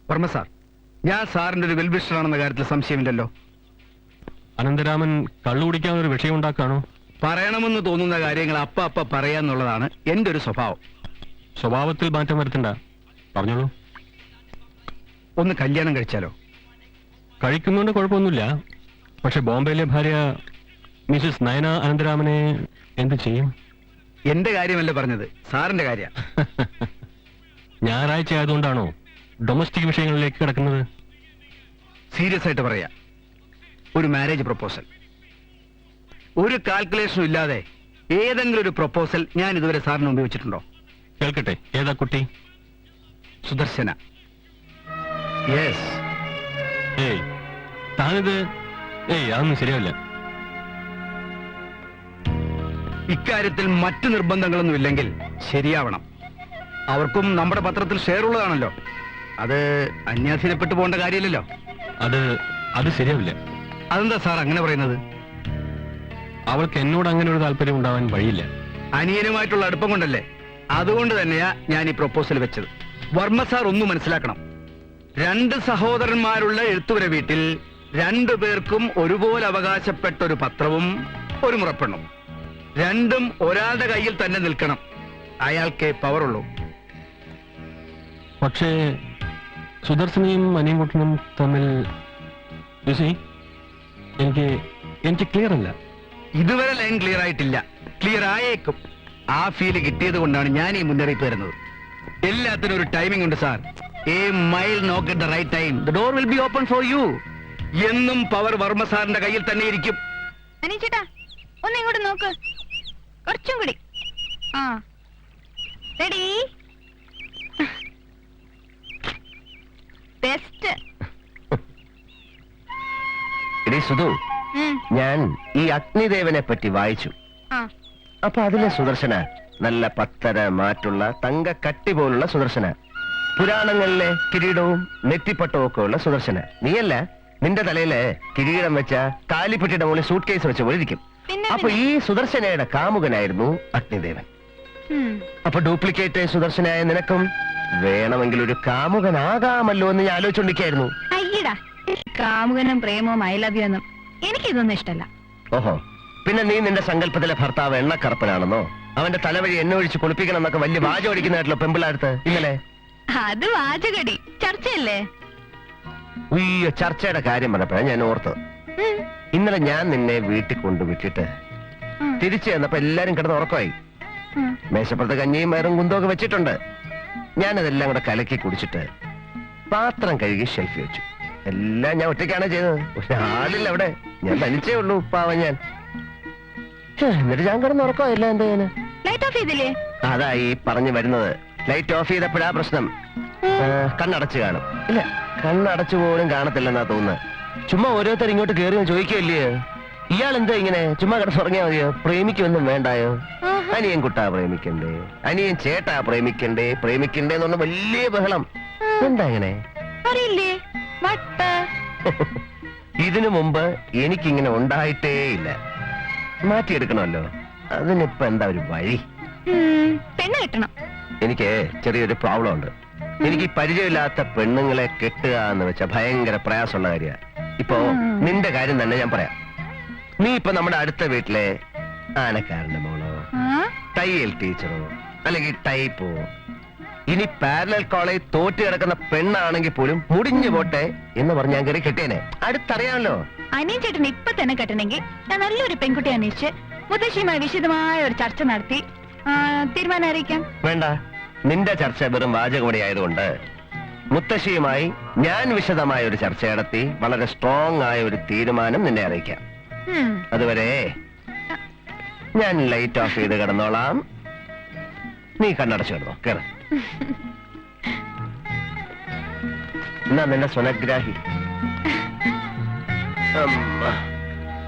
Varma sir, ഞാൻ സാറിന്റെ ഒരു വെൽവിഷറാണെന്ന കാര്യത്തിൽ സംശയമില്ലല്ലോ. അനന്തരാമൻ കള്ളു കുടിക്കാൻ ഒരു വിഷയം ഉണ്ടാക്കാണോ? പറയണമെന്ന് തോന്നുന്ന കാര്യങ്ങൾ അപ്പ പറയാന്നുള്ളതാണ് എന്റെ ഒരു സ്വഭാവം. സ്വഭാവത്തിൽ മാറ്റം വരുത്തണ്ട, പറഞ്ഞോളൂ. ഒന്ന് കല്യാണം കഴിച്ചാലോ? കഴിക്കുന്നോണ്ട് കുഴപ്പമൊന്നുമില്ല. പക്ഷെ ബോംബെയിലെ ഭാര്യ മിസസ് നയന അനന്തരാമനെ എന്ത് ചെയ്യും? എന്റെ കാര്യമല്ല പറഞ്ഞത്, സാറിന്റെ കാര്യ. ഞായറാഴ്ച ആയതുകൊണ്ടാണോ ഡൊമസ്റ്റിക് വിഷയങ്ങളിലേക്ക് കിടക്കുന്നത്? സീരിയസ് ആയിട്ട് പറയാ, ഒരു മാരേജ് പ്രപ്പോസൽ. ഒരു കാൽക്കുലേഷനും ഇല്ലാതെ ഏതെങ്കിലും ഒരു പ്രപ്പോസൽ ഞാൻ ഇതുവരെ സാറിന് ഉപയോഗിച്ചിട്ടുണ്ടോ? കേൾക്കട്ടെ, ഏതാ കുട്ടി? സുദർശന. യെസ്. ഏയ് താനിത് അതൊന്നും ശരിയല്ല. ഇക്കാര്യത്തിൽ മറ്റു നിർബന്ധങ്ങളൊന്നും ഇല്ലെങ്കിൽ ശരിയാവണം. അവർക്കും നമ്മുടെ പത്രത്തിൽ ഷെയർ ഉള്ളതാണല്ലോ. അത് അന്യാധീനപ്പെട്ടു പോകേണ്ട കാര്യമില്ലല്ലോ. അത് ശരിയാവില്ല. അതെന്താ സാർ അങ്ങനെ പറയുന്നത്? അവൾക്ക് എന്നോട് അങ്ങനെ ഒരു താല്പര്യം ഉണ്ടാവാൻ വഴിയില്ല. അനിയനുമായിട്ടുള്ള അടുപ്പം കൊണ്ടല്ലേ? അതുകൊണ്ട് തന്നെയാ ഞാൻ ഈ പ്രൊപ്പോസൽ വെച്ചത്. വർമ്മ സാർ ഒന്നും മനസ്സിലാക്കണം. 2 സഹോദരന്മാരുള്ള എഴുത്തുവര വീട്ടിൽ 2 പേർക്കും ഒരുപോലെ അവകാശപ്പെട്ട ഒരു പത്രവും ഒരു മുറപ്പെണ്ണും, രണ്ടും ഒരാളുടെ കയ്യിൽ തന്നെ നിൽക്കണം. അയാൾക്കേ പവറുള്ളൂ. പക്ഷേ സുദർശനയും അനിയൻകുട്ടനും തമ്മിൽ എനിക്ക് ക്ലിയർ അല്ല. ഇതുവരെ ലൈൻ ക്ലിയർ ആയിട്ടില്ല. ക്ലിയർ ആയേക്കും. ആ ഫീല് കിട്ടിയത് കൊണ്ടാണ് ഞാൻ ഈ മുന്നറിയിപ്പ് തരുന്നത്. എല്ലാത്തിനും ഒരു ടൈമിംഗ് ഉണ്ട് sir. A mile knock at the right time, the door will be open for you. എന്നും പവർ വർമ്മ സാറിന്റെ കയ്യിൽ തന്നെ ഇരിക്കും. അനീച്ചേട്ടാ, ഒന്ന് ഇങ്ങോട്ട് നോക്ക്, കുറച്ചും കൂടി. ആ, റെഡി? ബെസ്റ്റ്. സുധു, ഞാൻ ഈ അഗ്നിദേവനെ പറ്റി വായിച്ചു. അപ്പൊ അതിലെ സുദർശന നല്ല പത്തര മാറ്റുള്ള തങ്ക കട്ടി പോലുള്ള സുദർശന, പുരാണങ്ങളിലെ കിരീടവും നെറ്റിപ്പട്ടവും ഒക്കെ ഉള്ള സുദർശന. നീയല്ല, നിന്റെ തലയില് കിരീടം വെച്ച കാലിപ്പെട്ടിയുടെ മുകളിൽ സൂട്ട് കേസ് വെച്ച പോലെ ഇരിക്കും. അപ്പൊ ഈ സുദർശനയുടെ കാമുകനായിരുന്നു അഗ്നിദേവൻ. അപ്പൊ ഡ്യൂപ്ലിക്കേറ്റ് സുദർശനായ നിനക്കും വേണമെങ്കിൽ ഒരു കാമുകനാകാമല്ലോ എന്ന് ഞാൻ ആലോചിച്ചോണ്ടിരിക്കായിരുന്നു. അയ്യടാ, കാമുകനും പ്രേമവും ഐ ലവ് യു എന്നും എനിക്കിതൊന്നും ഇഷ്ടല്ല. ഓഹോ, പിന്നെ നീ നിന്റെ സങ്കല്പത്തിലെ ഭർത്താവ് എണ്ണക്കറുപ്പനാണെന്നോ അവന്റെ തലവഴി എണ്ണ ഒഴിച്ച് കുളിപ്പിക്കണം എന്നൊക്കെ വലിയ വാചം അടിക്കുന്നതായിട്ടല്ലോ പെമ്പിളാടുത്ത് ഇന്നലെ. അത് വാചകടി, ചർച്ചയല്ലേ? ഉയ്യോ, ചർച്ചയുടെ കാര്യം പറഞ്ഞപ്പോഴാ ഞാൻ ഓർത്തത്. ഇന്നലെ ഞാൻ നിന്നെ വീട്ടിൽ കൊണ്ടുവിട്ടിട്ട് തിരിച്ചു ചെന്നപ്പോ എല്ലാരും കിടന്ന് ഉറക്കമായി. മേശപ്പുറത്ത് കഞ്ഞിയും വയറും കുന്തമൊക്കെ വെച്ചിട്ടുണ്ട്. ഞാനതെല്ലാം കൂടെ കലക്കി കുടിച്ചിട്ട് പാത്രം കഴുകി ഷെൽഫി വെച്ചു. എല്ലാം ഞാൻ ഒറ്റയ്ക്കാണ് ചെയ്തത്. ഒരാളില്ല അവിടെ, ഞാൻ തനിച്ചേ ഉള്ളൂ. പാവം ഞാൻ. എന്നിട്ട് ഞാൻ കിടന്ന് ഉറക്കമായില്ല. എന്താ ഞാൻ ലൈറ്റ് ഓഫ് ചെയ്തില്ലേ? അതായി പറഞ്ഞു വരുന്നത്. ലൈറ്റ് ഓഫ് ചെയ്തപ്പോഴാ പ്രശ്നം. കണ്ണടച്ചു കാണും. ഇല്ല, കണ്ണടച്ചു പോലും കാണത്തില്ലെന്നാ തോന്നുന്നത്. ചുമ്മാ ഓരോരുത്തർ ഇങ്ങോട്ട് കയറി ചോദിക്കല്ലേ, ഇയാൾ എന്താ ഇങ്ങനെ ചുമ്മാ കിടന്നുറങ്ങിയാ മതിയോ? പ്രേമിക്കൊന്നും വേണ്ടായോ? അനിയൻ കുട്ടാ പ്രേമിക്കണ്ടേ, അനിയൻ ചേട്ടാ പ്രേമിക്കണ്ടേ എന്ന് പറഞ്ഞ വലിയ ബഹളം. എന്താ ഇങ്ങനെ? അറിയില്ലേ? ഇതിനു മുമ്പ് എനിക്കിങ്ങനെ ഉണ്ടായിട്ടേ ഇല്ല. മാറ്റിയെടുക്കണമല്ലോ. അതിനിപ്പോ എന്താ ഒരു വഴി? പെണ്ണ് കെട്ടണം. എനിക്ക് ചെറിയൊരു പ്രോബ്ലം ഉണ്ട്. എനിക്ക് ഈ പരിചയമില്ലാത്ത പെണ്ണുങ്ങളെ കെട്ടുക എന്ന് വെച്ചാൽ ഭയങ്കര പ്രയാസമുള്ള കാര്യമാണ്. ഇപ്പോ നിന്റെ കാര്യം തന്നെ ഞാൻ പറയാം. നീ ഇപ്പൊ നമ്മുടെ അടുത്ത വീട്ടിലെ ആനക്കാരന്റെ മോളോ, തയ്യൽ ടീച്ചറോ, അല്ലെങ്കിൽ ടൈപ്പോ, ഇനി പാരലൽ കോളേജ് തോറ്റ് കിടക്കുന്ന പെണ്ണാണെങ്കിൽ പോലും മുടിഞ്ഞു പോട്ടെ എന്ന് പറഞ്ഞ് ഞാൻ കയറി കെട്ടിയനെ. അടുത്തറിയാമല്ലോ. അനിയൻ ചേട്ടൻ ഇപ്പൊ തന്നെ കെട്ടണമെങ്കിൽ ഞാൻ നല്ലൊരു പെൺകുട്ടി അന്വേഷിച്ച് മുത്തശ്ശിയുമായി വിശദമായ ഒരു ചർച്ച നടത്തി തീരുമാനം അറിയിക്കാം. വേണ്ട, നിന്റെ ചർച്ച വെറും വാചകമടി ആയതുകൊണ്ട് മുത്തശ്ശിയുമായി ഞാൻ വിശദമായ ഒരു ചർച്ച നടത്തി വളരെ സ്ട്രോങ് ആയ ഒരു തീരുമാനം നിന്നെ അറിയിക്കാം. അതുവരെ ഞാൻ ലൈറ്റ് ഓഫ് ചെയ്ത് കിടന്നോളാം. നീ കണ്ണടച്ചു കിടന്നോ. കേറ്. എന്നാ നിന്നെ സ്വനഗ്രാഹി.